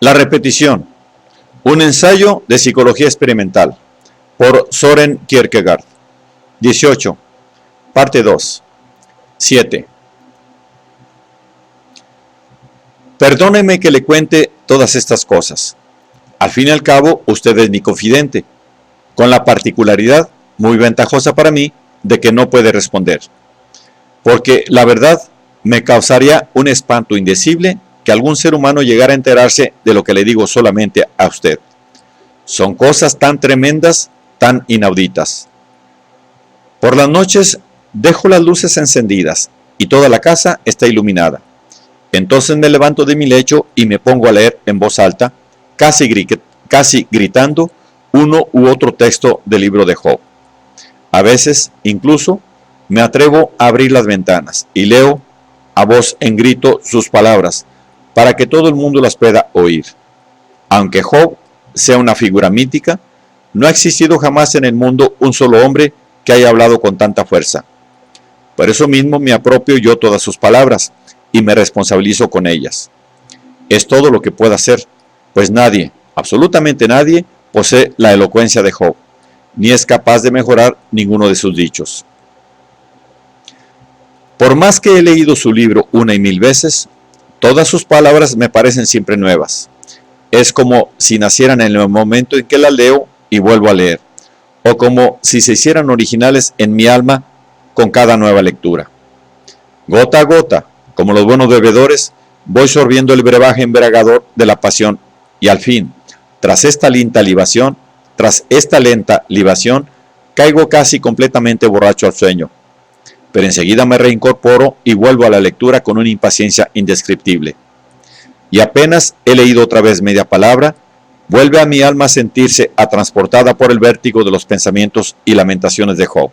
La repetición. Un ensayo de psicología experimental. Por Søren Kierkegaard. 18. Parte 2. 7. Perdóneme que le cuente todas estas cosas. Al fin y al cabo, usted es mi confidente, con la particularidad, muy ventajosa para mí, de que no puede responder. Porque la verdad me causaría un espanto indecible que algún ser humano llegara a enterarse de lo que le digo solamente a usted. Son cosas tan tremendas, tan inauditas. Por las noches dejo las luces encendidas y toda la casa está iluminada. Entonces me levanto de mi lecho y me pongo a leer en voz alta, casi gritando, uno u otro texto del libro de Job. A veces, incluso, me atrevo a abrir las ventanas y leo a voz en grito sus palabras, para que todo el mundo las pueda oír. Aunque Job sea una figura mítica, no ha existido jamás en el mundo un solo hombre que haya hablado con tanta fuerza. Por eso mismo me apropio yo todas sus palabras y me responsabilizo con ellas. Es todo lo que puedo hacer, pues nadie, absolutamente nadie, posee la elocuencia de Job, ni es capaz de mejorar ninguno de sus dichos. Por más que he leído su libro una y mil veces, todas sus palabras me parecen siempre nuevas. Es como si nacieran en el momento en que las leo y vuelvo a leer, o como si se hicieran originales en mi alma con cada nueva lectura. Gota a gota, como los buenos bebedores, voy sorbiendo el brebaje embriagador de la pasión, y al fin, tras esta lenta libación, caigo casi completamente borracho al sueño. Pero enseguida me reincorporo y vuelvo a la lectura con una impaciencia indescriptible. Y apenas he leído otra vez media palabra, vuelve a mi alma a sentirse transportada por el vértigo de los pensamientos y lamentaciones de Job.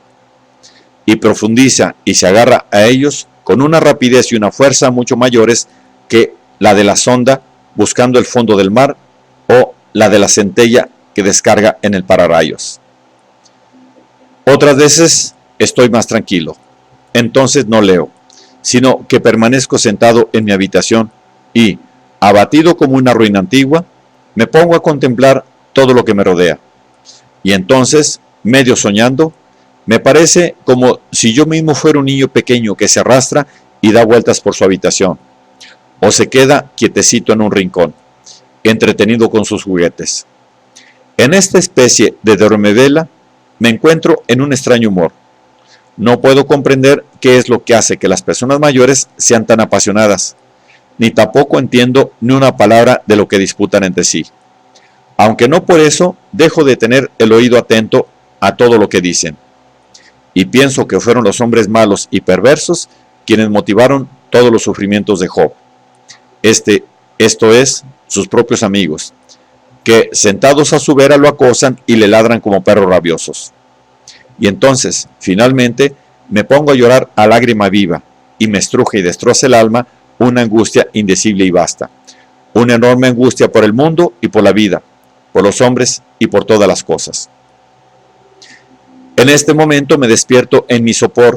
Y profundiza y se agarra a ellos con una rapidez y una fuerza mucho mayores que la de la sonda buscando el fondo del mar o la de la centella que descarga en el pararrayos. Otras veces estoy más tranquilo. Entonces no leo, sino que permanezco sentado en mi habitación y, abatido como una ruina antigua, me pongo a contemplar todo lo que me rodea. Y entonces, medio soñando, me parece como si yo mismo fuera un niño pequeño que se arrastra y da vueltas por su habitación, o se queda quietecito en un rincón, entretenido con sus juguetes. En esta especie de dormevela me encuentro en un extraño humor. No puedo comprender qué es lo que hace que las personas mayores sean tan apasionadas, ni tampoco entiendo ni una palabra de lo que disputan entre sí. Aunque no por eso dejo de tener el oído atento a todo lo que dicen. Y pienso que fueron los hombres malos y perversos quienes motivaron todos los sufrimientos de Job. Esto es, sus propios amigos, que sentados a su vera lo acosan y le ladran como perros rabiosos. Y entonces, finalmente, me pongo a llorar a lágrima viva y me estruje y destroza el alma una angustia indecible y vasta. Una enorme angustia por el mundo y por la vida, por los hombres y por todas las cosas. En este momento me despierto de mi sopor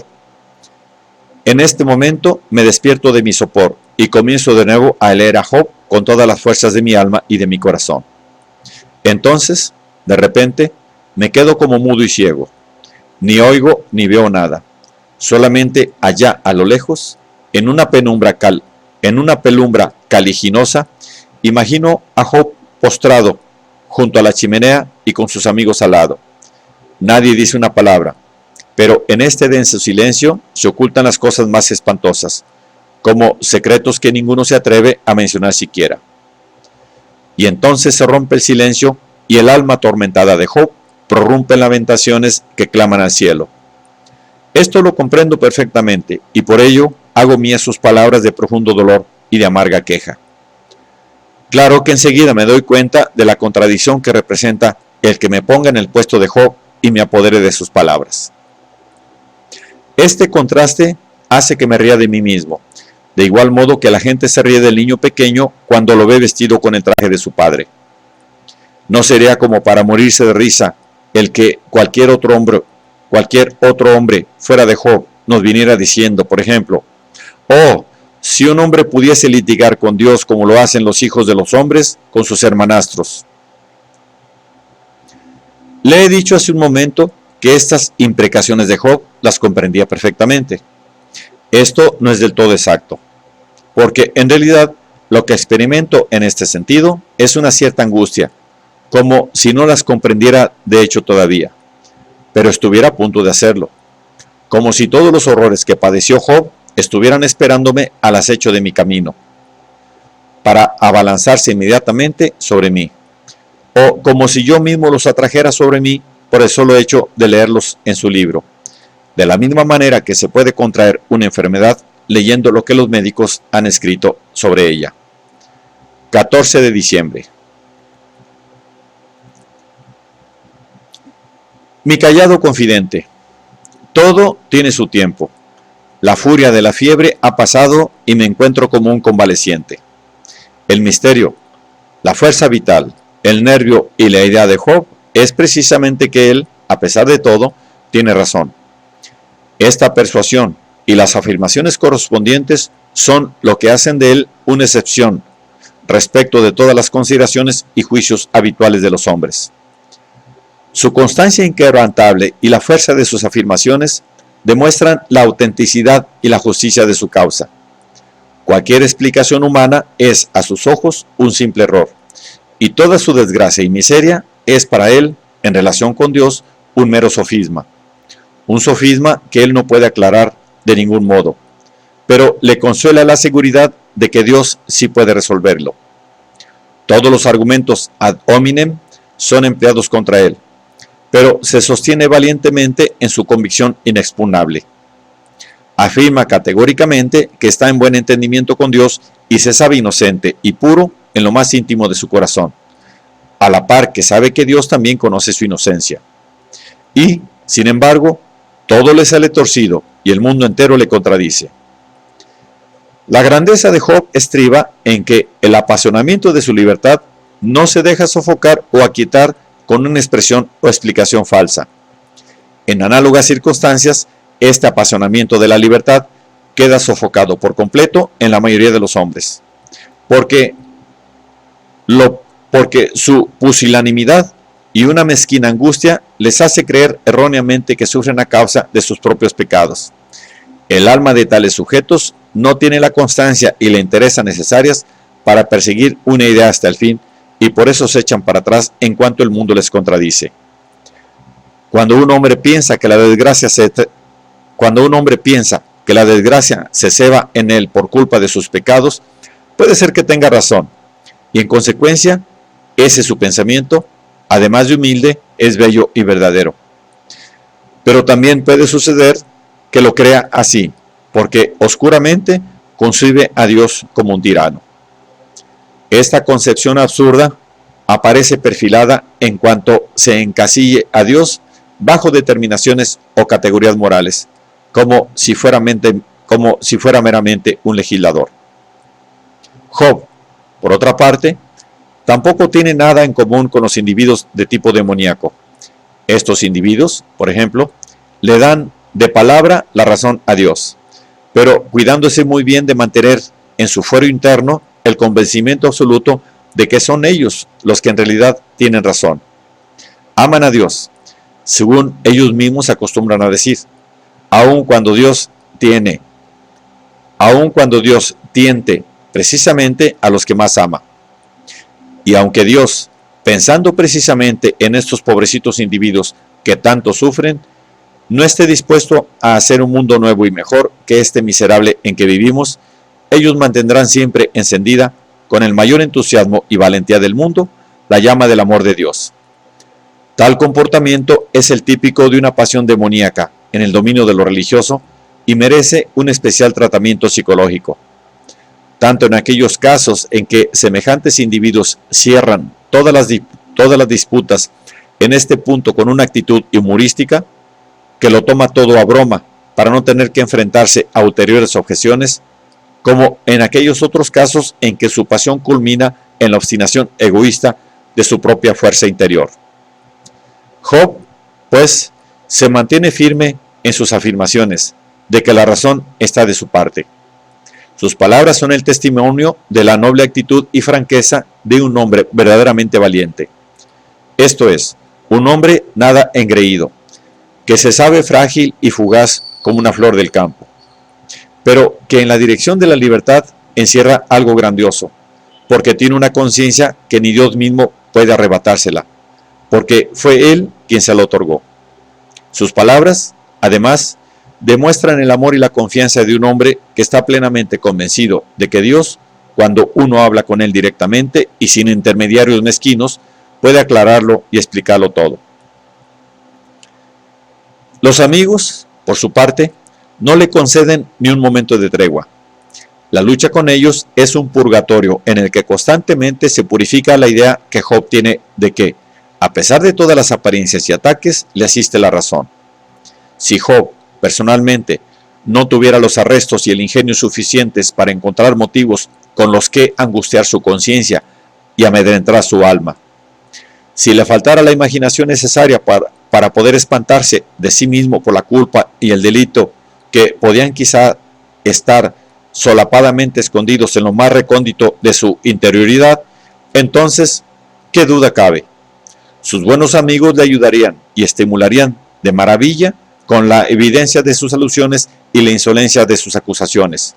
y comienzo de nuevo a leer a Job con todas las fuerzas de mi alma y de mi corazón. Entonces, de repente, me quedo como mudo y ciego. Ni oigo ni veo nada. Solamente allá a lo lejos, en una penumbra caliginosa, imagino a Job postrado junto a la chimenea y con sus amigos al lado. Nadie dice una palabra, pero en este denso silencio se ocultan las cosas más espantosas, como secretos que ninguno se atreve a mencionar siquiera. Y entonces se rompe el silencio y el alma atormentada de Job prorrumpe en lamentaciones que claman al cielo. Esto lo comprendo perfectamente y por ello hago mías sus palabras de profundo dolor y de amarga queja. Claro que enseguida me doy cuenta de la contradicción que representa el que me ponga en el puesto de Job y me apodere de sus palabras. Este contraste hace que me ría de mí mismo, de igual modo que la gente se ríe del niño pequeño cuando lo ve vestido con el traje de su padre. No sería como para morirse de risa el que cualquier otro hombre fuera de Job nos viniera diciendo, por ejemplo, «Oh, si un hombre pudiese litigar con Dios como lo hacen los hijos de los hombres con sus hermanastros. Le he dicho hace un momento que estas imprecaciones de Job las comprendía perfectamente. Esto no es del todo exacto, porque en realidad lo que experimento en este sentido es una cierta angustia, como si no las comprendiera de hecho todavía, pero estuviera a punto de hacerlo, como si todos los horrores que padeció Job estuvieran esperándome al acecho de mi camino, para abalanzarse inmediatamente sobre mí, o como si yo mismo los atrajera sobre mí por el solo hecho de leerlos en su libro, de la misma manera que se puede contraer una enfermedad leyendo lo que los médicos han escrito sobre ella. 14 de diciembre. Mi callado confidente. Todo tiene su tiempo. La furia de la fiebre ha pasado y me encuentro como un convaleciente. El misterio, la fuerza vital, el nervio y la idea de Job es precisamente que él, a pesar de todo, tiene razón. Esta persuasión y las afirmaciones correspondientes son lo que hacen de él una excepción respecto de todas las consideraciones y juicios habituales de los hombres. Su constancia inquebrantable y la fuerza de sus afirmaciones demuestran la autenticidad y la justicia de su causa. Cualquier explicación humana es, a sus ojos, un simple error, y toda su desgracia y miseria es para él, en relación con Dios, un mero sofisma. Un sofisma que él no puede aclarar de ningún modo, pero le consuela la seguridad de que Dios sí puede resolverlo. Todos los argumentos ad hominem son empleados contra él, pero se sostiene valientemente en su convicción inexpugnable. Afirma categóricamente que está en buen entendimiento con Dios y se sabe inocente y puro en lo más íntimo de su corazón, a la par que sabe que Dios también conoce su inocencia. Y, sin embargo, todo le sale torcido y el mundo entero le contradice. La grandeza de Job estriba en que el apasionamiento de su libertad no se deja sofocar o aquietar con una expresión o explicación falsa. En análogas circunstancias, este apasionamiento de la libertad queda sofocado por completo en la mayoría de los hombres, porque su pusilanimidad y una mezquina angustia les hace creer erróneamente que sufren a causa de sus propios pecados. El alma de tales sujetos no tiene la constancia y la entereza necesarias para perseguir una idea hasta el fin, y por eso se echan para atrás en cuanto el mundo les contradice. Cuando un hombre piensa que la desgracia se ceba en él por culpa de sus pecados, puede ser que tenga razón, y en consecuencia, ese su pensamiento, además de humilde, es bello y verdadero. Pero también puede suceder que lo crea así, porque oscuramente concibe a Dios como un tirano. Esta concepción absurda aparece perfilada en cuanto se encasille a Dios bajo determinaciones o categorías morales, como si fuera meramente un legislador. Job, por otra parte, tampoco tiene nada en común con los individuos de tipo demoníaco. Estos individuos, por ejemplo, le dan de palabra la razón a Dios, pero cuidándose muy bien de mantener en su fuero interno el convencimiento absoluto de que son ellos los que en realidad tienen razón. Aman a Dios, según ellos mismos acostumbran a decir, aun cuando Dios tiente precisamente a los que más ama. Y aunque Dios, pensando precisamente en estos pobrecitos individuos que tanto sufren, no esté dispuesto a hacer un mundo nuevo y mejor que este miserable en que vivimos, ellos mantendrán siempre encendida, con el mayor entusiasmo y valentía del mundo, la llama del amor de Dios. Tal comportamiento es el típico de una pasión demoníaca en el dominio de lo religioso y merece un especial tratamiento psicológico. Tanto en aquellos casos en que semejantes individuos cierran todas las disputas en este punto con una actitud humorística, que lo toma todo a broma para no tener que enfrentarse a ulteriores objeciones, como en aquellos otros casos en que su pasión culmina en la obstinación egoísta de su propia fuerza interior. Job, pues, se mantiene firme en sus afirmaciones de que la razón está de su parte. Sus palabras son el testimonio de la noble actitud y franqueza de un hombre verdaderamente valiente. Esto es, un hombre nada engreído, que se sabe frágil y fugaz como una flor del campo, pero que en la dirección de la libertad encierra algo grandioso, porque tiene una conciencia que ni Dios mismo puede arrebatársela, porque fue Él quien se la otorgó. Sus palabras, además, demuestran el amor y la confianza de un hombre que está plenamente convencido de que Dios, cuando uno habla con Él directamente y sin intermediarios mezquinos, puede aclararlo y explicarlo todo. Los amigos, por su parte, no le conceden ni un momento de tregua. La lucha con ellos es un purgatorio en el que constantemente se purifica la idea que Job tiene de que, a pesar de todas las apariencias y ataques, le asiste la razón. Si Job, personalmente, no tuviera los arrestos y el ingenio suficientes para encontrar motivos con los que angustiar su conciencia y amedrentar su alma, si le faltara la imaginación necesaria para poder espantarse de sí mismo por la culpa y el delito que podían quizá estar solapadamente escondidos en lo más recóndito de su interioridad, entonces, ¿qué duda cabe? Sus buenos amigos le ayudarían y estimularían de maravilla con la evidencia de sus alusiones y la insolencia de sus acusaciones,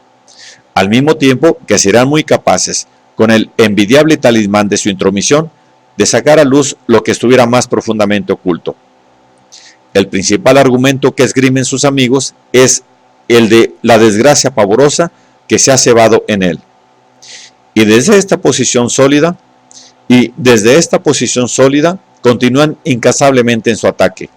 al mismo tiempo que serán muy capaces, con el envidiable talismán de su intromisión, de sacar a luz lo que estuviera más profundamente oculto. El principal argumento que esgrimen sus amigos es el de la desgracia pavorosa que se ha cebado en él. Y desde esta posición sólida, continúan incansablemente en su ataque.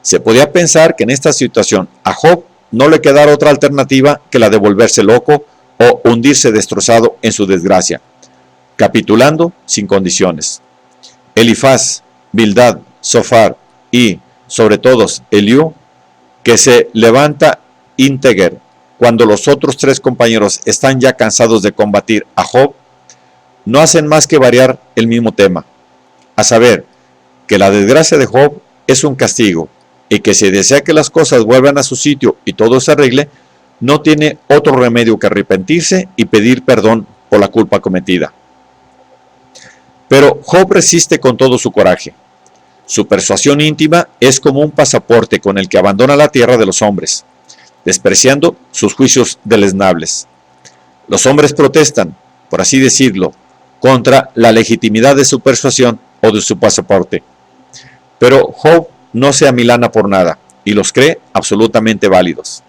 Se podía pensar que en esta situación a Job no le quedara otra alternativa que la de volverse loco o hundirse destrozado en su desgracia, capitulando sin condiciones. Elifaz, Bildad, Zofar y, sobre todos, Eliú, que se levanta ínteger cuando los otros tres compañeros están ya cansados de combatir a Job, no hacen más que variar el mismo tema, a saber, que la desgracia de Job es un castigo y que si desea que las cosas vuelvan a su sitio y todo se arregle, no tiene otro remedio que arrepentirse y pedir perdón por la culpa cometida. Pero Job resiste con todo su coraje. Su persuasión íntima es como un pasaporte con el que abandona la tierra de los hombres, despreciando sus juicios deleznables. Los hombres protestan, por así decirlo, contra la legitimidad de su persuasión o de su pasaporte. Pero Job no se amilana por nada y los cree absolutamente válidos.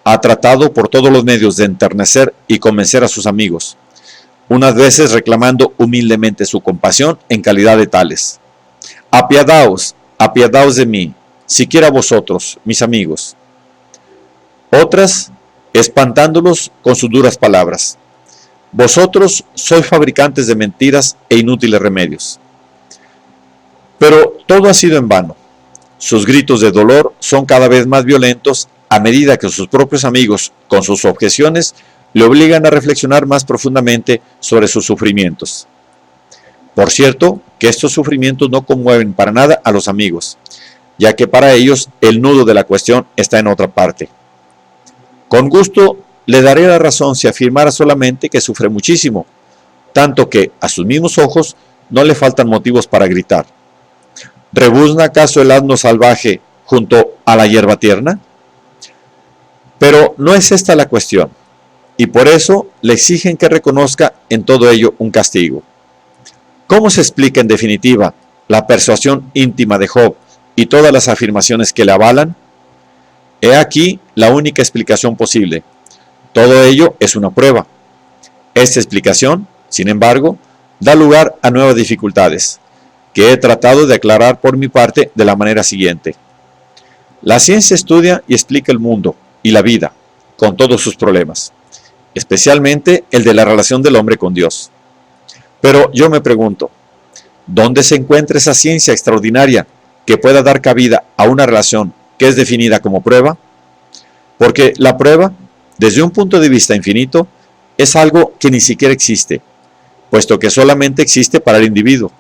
Ha tratado por todos los medios de enternecer y convencer a sus amigos, unas veces reclamando humildemente su compasión en calidad de tales. Apiadaos, apiadaos de mí, siquiera vosotros, mis amigos. Otras, espantándolos con sus duras palabras. Vosotros sois fabricantes de mentiras e inútiles remedios. Pero todo ha sido en vano. Sus gritos de dolor son cada vez más violentos a medida que sus propios amigos, con sus objeciones, le obligan a reflexionar más profundamente sobre sus sufrimientos. Por cierto, que estos sufrimientos no conmueven para nada a los amigos, ya que para ellos el nudo de la cuestión está en otra parte. Con gusto le daré la razón si afirmara solamente que sufre muchísimo, tanto que a sus mismos ojos no le faltan motivos para gritar. ¿Rebuzna acaso el asno salvaje junto a la hierba tierna? Pero no es esta la cuestión, y por eso le exigen que reconozca en todo ello un castigo. ¿Cómo se explica en definitiva la persuasión íntima de Job y todas las afirmaciones que le avalan? He aquí la única explicación posible. Todo ello es una prueba. Esta explicación, sin embargo, da lugar a nuevas dificultades, que he tratado de aclarar por mi parte de la manera siguiente. La ciencia estudia y explica el mundo y la vida, con todos sus problemas, especialmente el de la relación del hombre con Dios. Pero yo me pregunto, ¿dónde se encuentra esa ciencia extraordinaria que pueda dar cabida a una relación que es definida como prueba? Porque la prueba, desde un punto de vista infinito, es algo que ni siquiera existe, puesto que solamente existe para el individuo.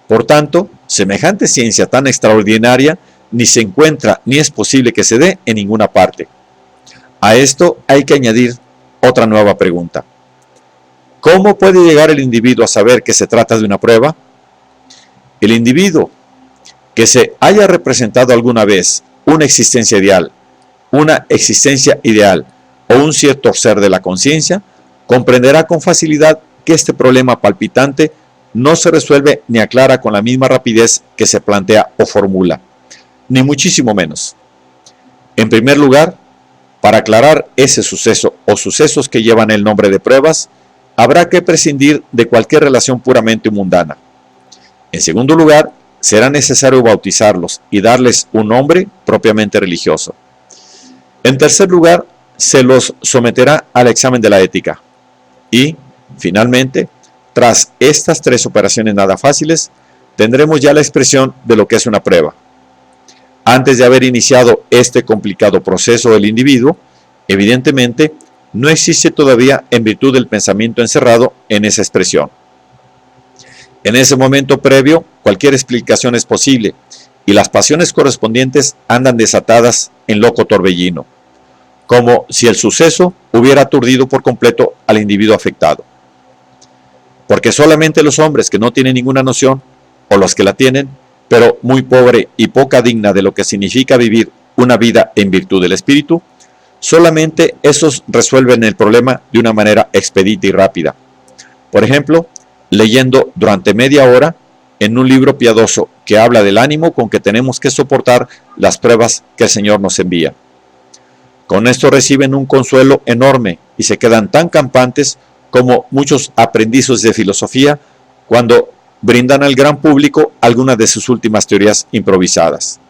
Por tanto, semejante ciencia tan extraordinaria ni se encuentra ni es posible que se dé en ninguna parte. A esto hay que añadir otra nueva pregunta. ¿Cómo puede llegar el individuo a saber que se trata de una prueba? El individuo que se haya representado alguna vez una existencia ideal o un cierto ser de la conciencia, comprenderá con facilidad que este problema palpitante no se resuelve ni aclara con la misma rapidez que se plantea o formula, ni muchísimo menos. En primer lugar, para aclarar ese suceso o sucesos que llevan el nombre de pruebas, habrá que prescindir de cualquier relación puramente mundana. En segundo lugar, será necesario bautizarlos y darles un nombre propiamente religioso. En tercer lugar, se los someterá al examen de la ética. Y, finalmente, tras estas tres operaciones nada fáciles, tendremos ya la expresión de lo que es una prueba. Antes de haber iniciado este complicado proceso del individuo, evidentemente, no existe todavía en virtud del pensamiento encerrado en esa expresión. En ese momento previo, cualquier explicación es posible y las pasiones correspondientes andan desatadas en loco torbellino, como si el suceso hubiera aturdido por completo al individuo afectado. Porque solamente los hombres que no tienen ninguna noción, o los que la tienen, pero muy pobre y poca digna de lo que significa vivir una vida en virtud del espíritu, solamente esos resuelven el problema de una manera expedita y rápida. Por ejemplo, leyendo durante media hora en un libro piadoso que habla del ánimo con que tenemos que soportar las pruebas que el Señor nos envía. Con esto reciben un consuelo enorme y se quedan tan campantes como muchos aprendices de filosofía cuando brindan al gran público algunas de sus últimas teorías improvisadas.